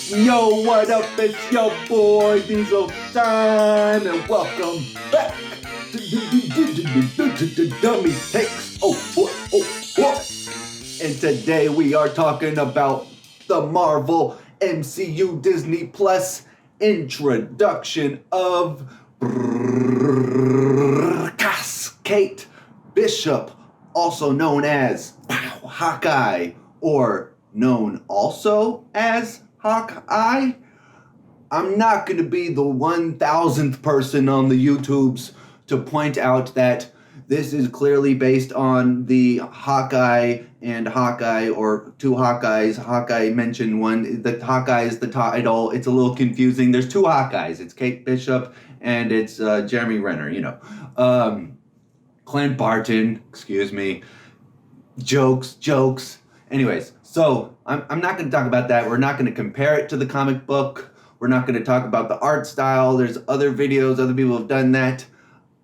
Yo, what up? It's your boy Diesel Tyme, and welcome back to Dummy Takes. And today we are talking about the Marvel MCU Disney Plus introduction of Kate Bishop, also known as Hawkeye, or known also as Hawkeye. I'm not going to be the 1,000th person on the YouTubes to point out that this is clearly based on the Hawkeye and Hawkeye, or two Hawkeyes. Hawkeye mentioned one. The Hawkeye is the title. It's a little confusing. There's two Hawkeyes. It's Kate Bishop and it's Jeremy Renner, Clint Barton, excuse me. Jokes. Anyways, so I'm not going to talk about that. We're not going to compare it to the comic book. We're not going to talk about the art style. There's other videos. Other people have done that.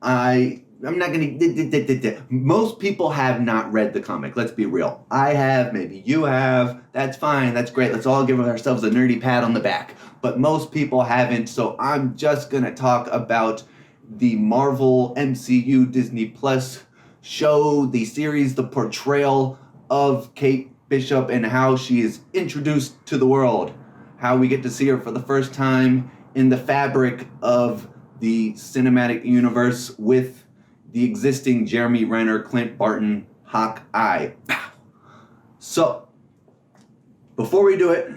I'm not going to... Most people have not read the comic. Let's be real. I have. Maybe you have. That's fine. That's great. Let's all give ourselves a nerdy pat on the back. But most people haven't. So I'm just going to talk about the Marvel MCU Disney Plus show, the series, the portrayal of Kate Bishop and how she is introduced to the world, how we get to see her for the first time in the fabric of the cinematic universe with the existing Jeremy Renner, Clint Barton, Hawkeye. So, before we do it,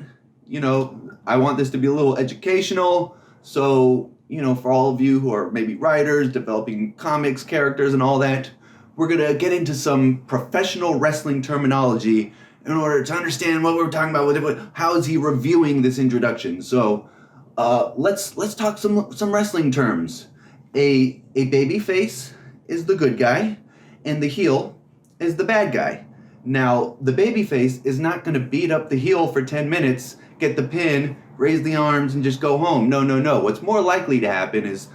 I want this to be a little educational, so, for all of you who are maybe writers, developing comics, characters, and all that, we're going to get into some professional wrestling terminology in order to understand what we're talking about. How is he reviewing this introduction? So let's talk some wrestling terms. A baby face is the good guy, and the heel is the bad guy. Now, the baby face is not going to beat up the heel for 10 minutes, get the pin, raise the arms, and just go home. No. What's more likely to happen is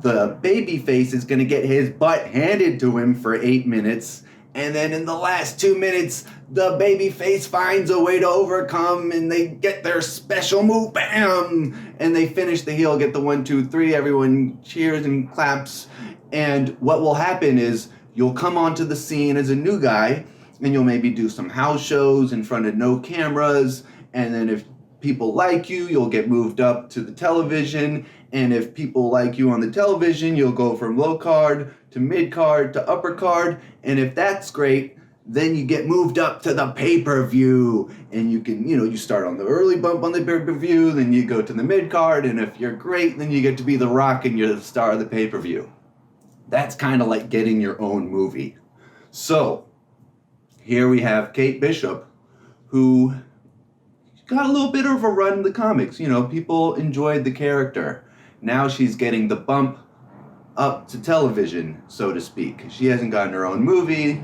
the babyface is going to get his butt handed to him for 8 minutes, and then in the last 2 minutes, the babyface finds a way to overcome, and they get their special move, bam! And they finish the heel, get the 1, 2, 3, everyone cheers and claps, and what will happen is you'll come onto the scene as a new guy, and you'll maybe do some house shows in front of no cameras, and then if people like you, you'll get moved up to the television, and if people like you on the television, you'll go from low card to mid card to upper card, and if that's great, then you get moved up to the pay-per-view, and you can, you start on the early bump on the pay-per-view, then you go to the mid card, and if you're great, then you get to be The Rock and you're the star of the pay-per-view. That's kind of like getting your own movie. So, here we have Kate Bishop, who got a little bit of a run in the comics. People enjoyed the character. Now she's getting the bump up to television, so to speak. She hasn't gotten her own movie,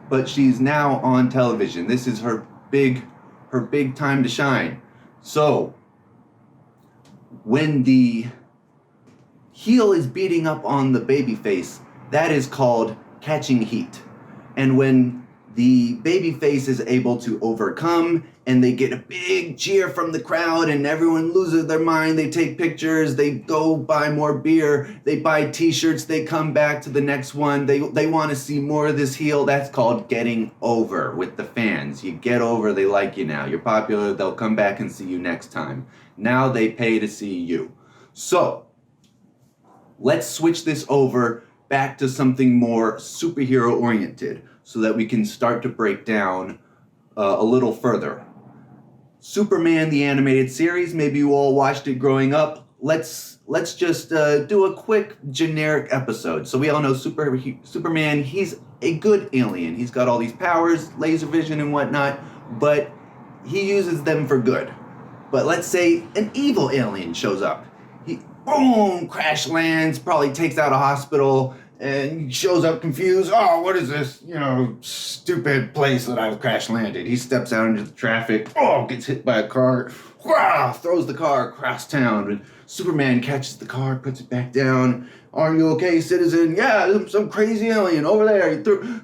but she's now on television. This is her big time to shine. So, when the heel is beating up on the babyface, that is called catching heat. And when the babyface is able to overcome, and they get a big cheer from the crowd, and everyone loses their mind, they take pictures, they go buy more beer, they buy t-shirts, they come back to the next one, they want to see more of this heel. That's called getting over with the fans. You get over, they like you now. You're popular, they'll come back and see you next time. Now they pay to see you. So, let's switch this over back to something more superhero-oriented so that we can start to break down a little further. Superman, the animated series, maybe you all watched it growing up. Let's just do a quick generic episode. So we all know Superman, he's a good alien. He's got all these powers, laser vision and whatnot, but he uses them for good. But let's say an evil alien shows up. He, boom, crash lands, probably takes out a hospital, and shows up confused. Oh, what is this, stupid place that I've crash landed? He steps out into the traffic. Oh, gets hit by a car. Wah, throws the car across town. And Superman catches the car, puts it back down. Are you okay, citizen? Yeah, some crazy alien over there. He threw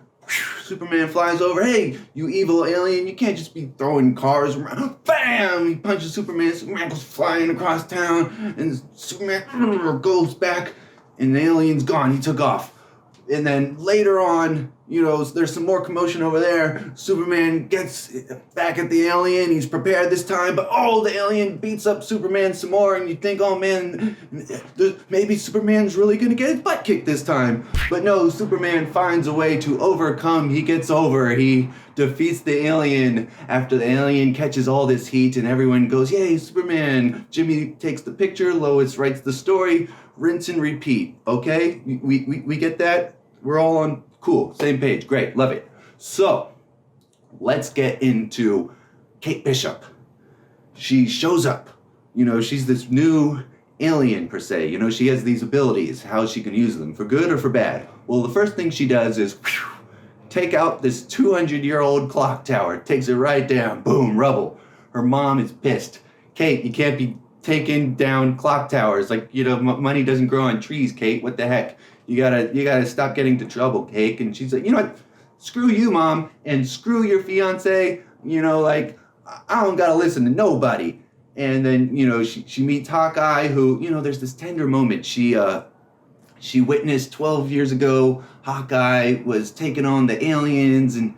Superman flies over. Hey, you evil alien, you can't just be throwing cars around. Bam! He punches Superman. Superman goes flying across town, and Superman goes back, and the alien's gone. He took off. And then later on, there's some more commotion over there. Superman gets back at the alien. He's prepared this time, but the alien beats up Superman some more, and you think, oh man, maybe Superman's really gonna get his butt kicked this time. But no, Superman finds a way to overcome. He gets over. He defeats the alien after the alien catches all this heat, and everyone goes, yay, Superman. Jimmy takes the picture. Lois writes the story. Rinse and repeat. Okay, we get that. We're all on cool, same page. Great, love it. So let's get into Kate Bishop. She shows up. She's this new alien per se. She has these abilities. How she can use them for good or for bad. Well, the first thing she does is take out this 200-year-old clock tower. Takes it right down. Boom, rubble. Her mom is pissed. Kate, you can't be taking down clock towers. Money doesn't grow on trees, Kate. What the heck? You gotta stop getting into trouble, Kate. And she's like, you know what? Screw you, Mom, and screw your fiance. I don't gotta listen to nobody. And then, she meets Hawkeye, who, there's this tender moment. She witnessed 12 years ago, Hawkeye was taking on the aliens, and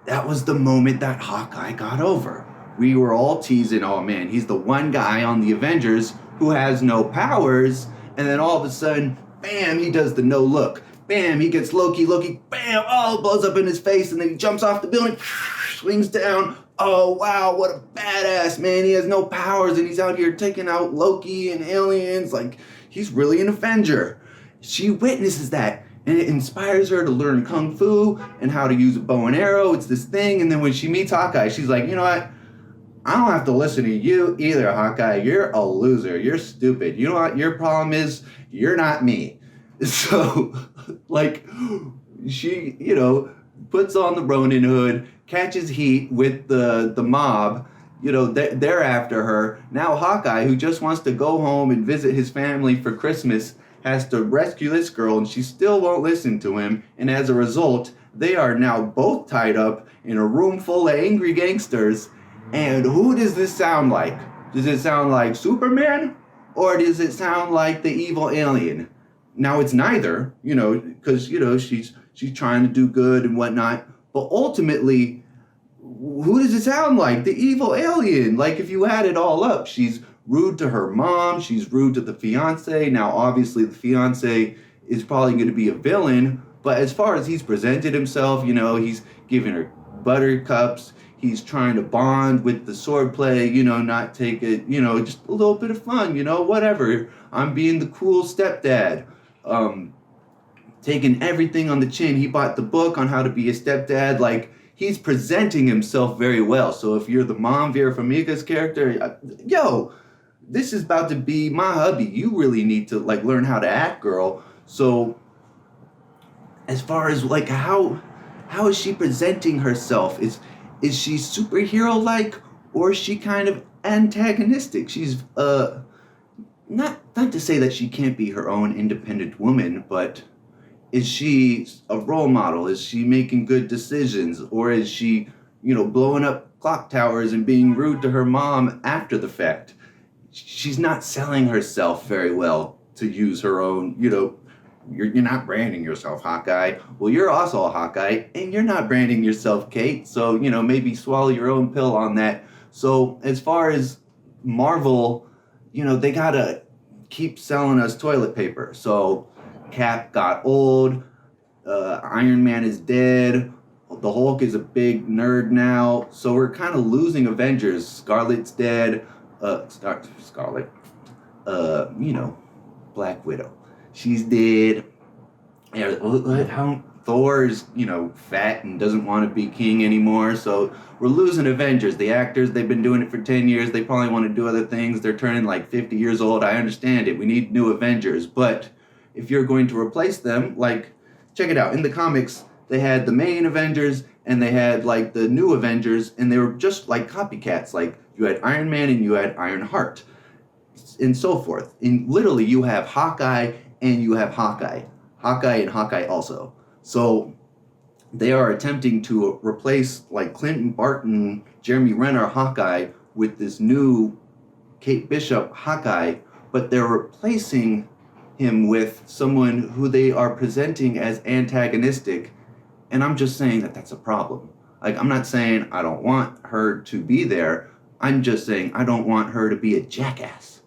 that was the moment that Hawkeye got over. We were all teasing, oh man, he's the one guy on the Avengers who has no powers, and then all of a sudden, bam, he does the no look. Bam, he gets Loki, bam, blows up in his face, and then he jumps off the building, swings down. Oh wow, what a badass, man. He has no powers, and he's out here taking out Loki and aliens. He's really an Avenger. She witnesses that, and it inspires her to learn Kung Fu and how to use a bow and arrow. It's this thing, and then when she meets Hawkeye, she's like, you know what? I don't have to listen to you either, Hawkeye. You're a loser. You're stupid. You know what your problem is? You're not me. So, she, puts on the Ronin hood, catches heat with the mob. They're after her. Now Hawkeye, who just wants to go home and visit his family for Christmas, has to rescue this girl, and she still won't listen to him. And as a result, they are now both tied up in a room full of angry gangsters. And who does this sound like? Does it sound like Superman? Or does it sound like the evil alien? Now it's neither, because, she's trying to do good and whatnot. But ultimately, who does it sound like? The evil alien. If you add it all up, she's rude to her mom. She's rude to the fiance. Now, obviously, the fiance is probably going to be a villain. But as far as he's presented himself, he's giving her buttercups. He's trying to bond with the swordplay, not take it, just a little bit of fun, whatever. I'm being the cool stepdad. Taking everything on the chin. He bought the book on how to be a stepdad. He's presenting himself very well. So if you're the mom, Vera Farmiga's character, this is about to be my hubby. You really need to, learn how to act, girl. So as far as, how is she presenting herself? Is she superhero-like, or is she kind of antagonistic? She's, not to say that she can't be her own independent woman, but is she a role model? Is she making good decisions? Or is she, blowing up clock towers and being rude to her mom after the fact? She's not selling herself very well to use her own, You're not branding yourself, Hawkeye. Well, you're also a Hawkeye, and you're not branding yourself, Kate. So, maybe swallow your own pill on that. So, as far as Marvel, they gotta keep selling us toilet paper. So, Cap got old. Iron Man is dead. The Hulk is a big nerd now. So, we're kind of losing Avengers. Scarlet's dead. Scarlet. Black Widow. She's dead. How Thor's, fat and doesn't want to be king anymore. So we're losing Avengers. The actors, they've been doing it for 10 years. They probably want to do other things. They're turning 50 years old. I understand it. We need new Avengers. But if you're going to replace them, check it out. In the comics, they had the main Avengers and they had the new Avengers, and they were just copycats. You had Iron Man and you had Ironheart and so forth. And literally you have Hawkeye and you have Hawkeye. Hawkeye and Hawkeye also. So they are attempting to replace like Clinton Barton, Jeremy Renner Hawkeye with this new Kate Bishop Hawkeye, but they're replacing him with someone who they are presenting as antagonistic, and I'm just saying that that's a problem. Like, I'm not saying I don't want her to be there, I'm just saying I don't want her to be a jackass.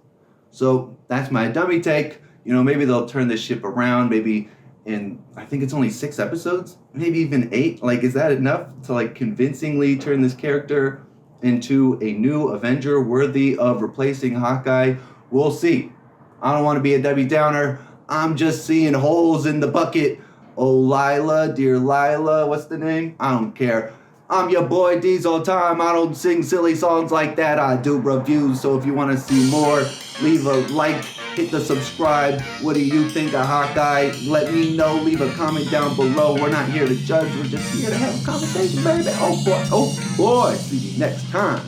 So that's my dummy take. You know, maybe they'll turn this ship around, maybe in, I think it's only 6 episodes, maybe even 8. Like, is that enough to like convincingly turn this character into a new Avenger worthy of replacing Hawkeye? We'll see. I don't want to be a Debbie Downer. I'm just seeing holes in the bucket. Oh, Lila, dear Lila, what's the name? I don't care. I'm your boy Diesel Tyme. I don't sing silly songs like that. I do reviews. So if you want to see more, leave a like, hit the subscribe. What do you think of Hawkeye? Let me know. Leave a comment down below. We're not here to judge. We're just here to have a conversation, baby. Oh boy. See you next time.